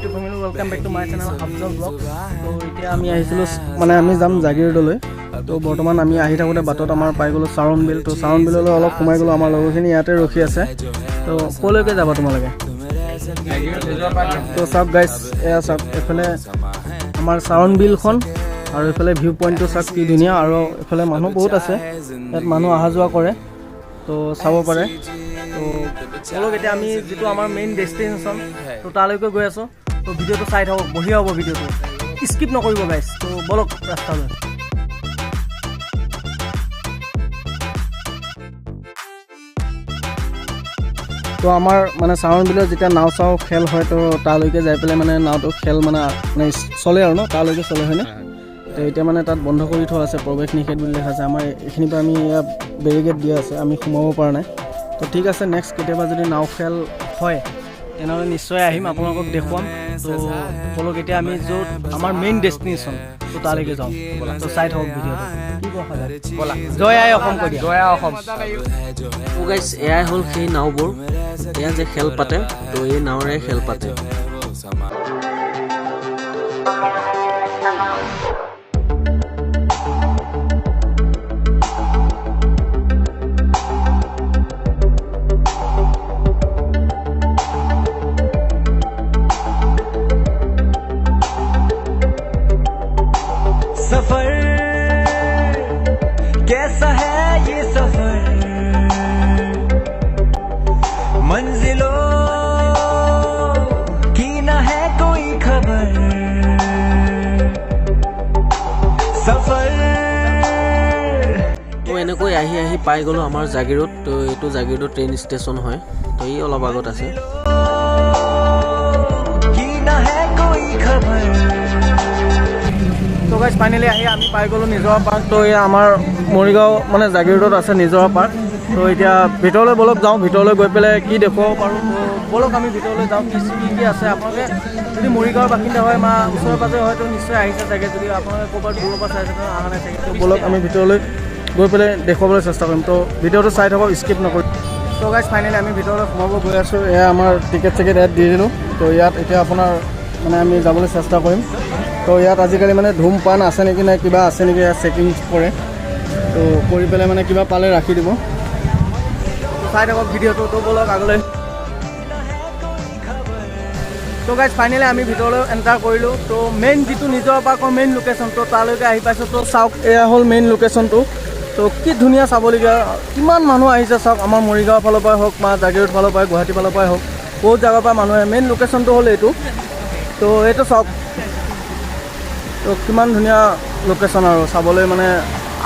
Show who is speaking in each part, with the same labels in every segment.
Speaker 1: YouTube family welcome back to my channel Afzal blog. তো এতিয়া আমি আহিছিলোঁ মানে আমি যাম জাগিৰোডলৈ। তো বৰ্তমান আমি আহি থাকোঁতে বাটত আমাৰ পাই গ'লোঁ চাউন বিল। তো চাউন বিললৈ অলপ সোমাই গ'লোঁ, আমাৰ লগৰখিনি ইয়াতে ৰখি আছে। তো ক'লৈকে যাবা তোমালোকে? তো চাওক গাইছ, এয়া চাওক এইফালে আমাৰ চাউন বিলখন আৰু এইফালে ভিউ পইণ্টটো চাওক কি ধুনীয়া, আৰু এইফালে মানুহ বহুত আছে, ইয়াত মানুহ অহা যোৱা কৰে, তো চাব পাৰে। তো চলক এতিয়া আমি যিটো আমাৰ মেইন ডেষ্টিনেশ্যন তো তালৈকে গৈ আছোঁ। তো ভিডিঅ'টো চাই থাকক, বঢ়িয়া হ'ব ভিডিঅ'টো, স্কিপ নকৰিব গাইছ। তো বলক ৰাস্তালৈ। তো আমাৰ মানে চাউন বিলত যেতিয়া নাও চাও খেল হয়, তো তালৈকে যাই পেলাই মানে নাওটো খেল মানে চলে আৰু ন, তালৈকে চলে হয়নে? তো এতিয়া মানে তাত বন্ধ কৰি থোৱা আছে, প্ৰৱেশ নিষেধ বুলি দেখা আছে। আমাৰ এইখিনিৰ পৰা আমি ইয়াত বেৰিকেড দিয়া আছে, আমি সোমাব পৰা নাই। তো ঠিক আছে, নেক্সট কেতিয়াবা যদি নাও খেল হয় তেনেহ'লে নিশ্চয় আহিম, আপোনালোকক দেখুৱাম। তো বলক এতিয়া আমি য'ত আমাৰ মেইন ডেষ্টিনেশ্যন তো তালৈকে যাওঁ। তো চাই থাকক ভিডিঅ'টো। কি কোৱা? জয় আই অসম কৈ দিয়া। জয় আই অসম। তো গাইছ, এয়াই হ'ল সেই নাওবোৰ, এয়া যে খেল পাতে, তো এই নাৱেৰে খেল পাতে।
Speaker 2: सफर कैसा है ये सफर, मंजिलों की ना है कोई खबर, सफर।
Speaker 1: তো এনেকৈ আহি আহি পাই গ'লোঁ আমাৰ জাগিৰোড। তো এইটো জাগিৰোড ট্ৰেইন ষ্টেচন হয়, তো ই অলপ আগত আছে।
Speaker 2: की ना है कोई खबर।
Speaker 1: তো গাইছ, ফাইনেলি আহি আমি পাই গ'লোঁ নিজৰা পাৰ্ক। তো এয়া আমাৰ মৰিগাঁও মানে জাগিৰোডত আছে নিজৰা পাৰ্ক। তো এতিয়া ভিতৰলৈ বলক যাওঁ, ভিতৰলৈ গৈ পেলাই কি দেখুৱাব পাৰোঁ। তো বলক আমি ভিতৰলৈ যাওঁ, কি আছে। আপোনালোকে যদি মৰিগাঁৱৰ বাসিন্দা হয় বা ওচৰে পাজৰে হয়তো নিশ্চয় আহিছে চাগে, যদি আপোনালোকে ক'ৰবাত দূৰৰ পৰা চাইছে অহা নাই চাগে। তো বলক আমি ভিতৰলৈ গৈ পেলাই দেখুৱাবলৈ চেষ্টা কৰিম। তো ভিডিঅ'টো চাই থাকক, স্কিপ নকৰিম। তো গাইছ, ফাইনেলি আমি ভিতৰলৈ সোমাব গৈ আছোঁ। এয়া আমাৰ টিকেট চিকেট ইয়াত দি দিলোঁ। তো ইয়াত এতিয়া আপোনাৰ মানে আমি যাবলৈ চেষ্টা কৰিম। তো ইয়াত আজিকালি মানে ধূমপান আছে নেকি, নে কিবা আছে নেকি, ইয়াত চেকিং কৰে। তো কৰি পেলাই মানে কিবা পালে ৰাখি দিব। চাই থাকক ভিডিঅ'টো। তো বলক আগলৈ। তো গাইজ, ফাইনেলি আমি ভিতৰলৈ এণ্টাৰ কৰিলোঁ। তো মেইন যিটো নিজৰা পাৰ্কৰ মেইন লোকেশ্যন, তো তালৈকে আহি পাইছোঁ। তো চাওক, এয়া হ'ল মেইন লোকেশ্যনটো। তো কি ধুনীয়া চাবলগীয়া, কিমান মানুহ আহিছে চাওক। আমাৰ মৰিগাঁৱৰ ফালৰ পৰাই হওক বা জাগিৰোড ফালৰ পৰাই, গুৱাহাটীৰ ফালৰ পৰাই হওক, বহুত জেগাৰ পৰা মানুহ আহে। মেইন লোকেশ্যনটো হ'ল এইটো। তো এইটো চাওক, তো কিমান ধুনীয়া লোকেশ্যন আৰু চাবলৈ মানে।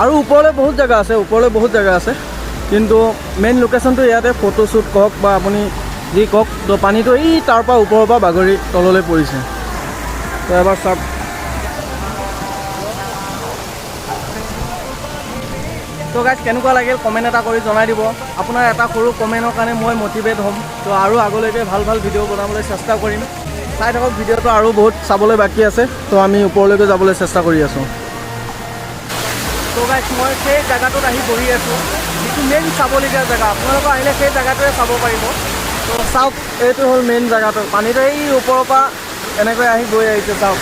Speaker 1: আৰু ওপৰলৈ বহুত জেগা আছে, কিন্তু মেইন লোকেশ্যনটো ইয়াতে। ফটোশ্বুট কওক বা আপুনি যি কওক, তো পানীটো এই তাৰ পৰা ওপৰৰ পৰা বাগৰি তললৈ পৰিছে। তো এবাৰ চাওক। তো গাইজ, কেনেকুৱা লাগিল কমেণ্ট এটা কৰি জনাই দিব। আপোনাৰ এটা সৰু কমেণ্টৰ কাৰণে মই মটিভেট হ'ম। তো আৰু আগলৈকে ভাল ভাল ভিডিঅ' বনাবলৈ চেষ্টা কৰিম। চাই থাকক ভিডিঅ'টো, আৰু বহুত চাবলৈ বাকী আছে। তো আমি ওপৰলৈকে যাবলৈ চেষ্টা কৰি আছোঁ। তো গাইজ, মই সেই জেগাটোত আহি বহি আছোঁ, যিটো মেইন চাবলগীয়া জেগা। আপোনালোকে আহিলে সেই জেগাটোৱে চাব পাৰিব। তো চাওক, এইটো হ'ল মেইন জেগাটো। পানীটো এই ওপৰৰ পৰা এনেকৈ আহি গৈ আহিছে, চাওক।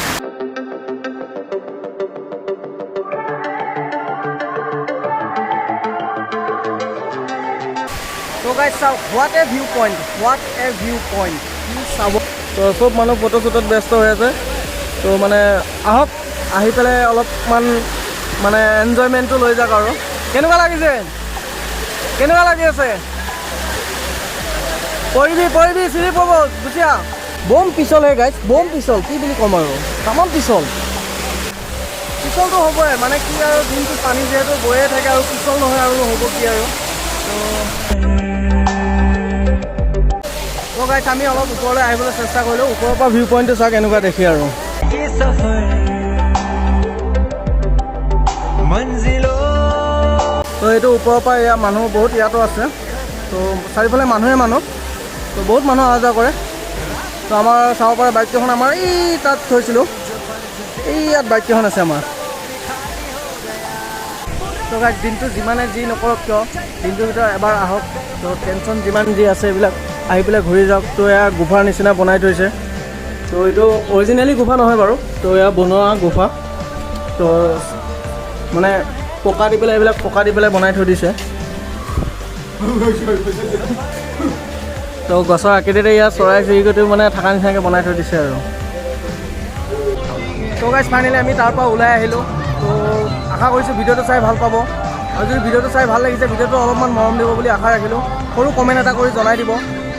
Speaker 1: তো গাইজ চাওক, হোৱাট এ ভিউ পইণ্ট, কি চাব। তো চব মানুহ ফটো শ্বুটত ব্যস্ত হৈ আছে। তো মানে আহক, আহি পেলাই অলপমান মানে এনজয়মেণ্টটো লৈ যাওক। আৰু কেনেকুৱা লাগিছে, কেনেকুৱা লাগি আছে? পৰিবি চিৰি পাব বুজিয়া। বম পিছল হে গাইজ, বম পিছল, কি বুলি ক'ম আৰু, তামাম পিছলটো হ'বই। মানে কি আৰু, দিনটো পানী যিহেতু বৈয়ে থাকে, আৰু পিছল নহয় আৰু হ'ব কি আৰু। তো গাইজ, আমি অলপ ওপৰলৈ আহিবলৈ চেষ্টা কৰিলোঁ। ওপৰৰ পৰা ভিউ পইণ্টটো চাওক, এনেকুৱা দেখি আৰু। তো এইটো ওপৰৰ পৰা এয়া মানুহ বহুত ইয়াতো আছে। তো চাৰিওফালে মানুহ। তো বহুত মানুহ অহা যোৱা কৰে। তো আমাৰ চাব পৰা বাইককেইখন আমাৰ এই তাত থৈছিলোঁ, এই ইয়াত বাইককেইখন আছে আমাৰ। তো গাইজ, দিনটো যিমানে যি নকৰক কিয়, দিনটোৰ ভিতৰত এবাৰ আহক। তো টেনশ্যন যিমান যি আছে এইবিলাক আহি পেলাই ঘূৰি যাওক। তো এয়া গুফাৰ নিচিনা বনাই থৈছে। তো এইটো অৰিজিনেলি গুফা নহয় বাৰু, তো এয়া বনোৱা গুফা। তো মানে পকা দি পেলাই এইবিলাক পকা দি পেলাই বনাই থৈ দিছে। তো গছৰ আকৃতিতে ইয়াত চৰাই চিৰিকটিও মানে থকা নিচিনাকৈ বনাই থৈ দিছে আৰু। তো গাইজ ফাইনেলি আমি তাৰ পৰা ওলাই আহিলোঁ। তো আশা কৰিছোঁ ভিডিঅ'টো চাই ভাল পাব, আৰু যদি ভিডিঅ'টো চাই ভাল লাগিছে ভিডিঅ'টো অলপমান মৰম দিব বুলি আশা ৰাখিলোঁ। সৰু কমেণ্ট এটা কৰি জনাই দিব।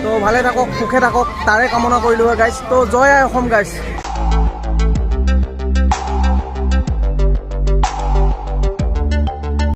Speaker 1: তো ভালে থাকক, সুখে থাকক, তাৰে কামনা কৰিলোঁ গাইজ। তো জয় আই অসম গাইজ।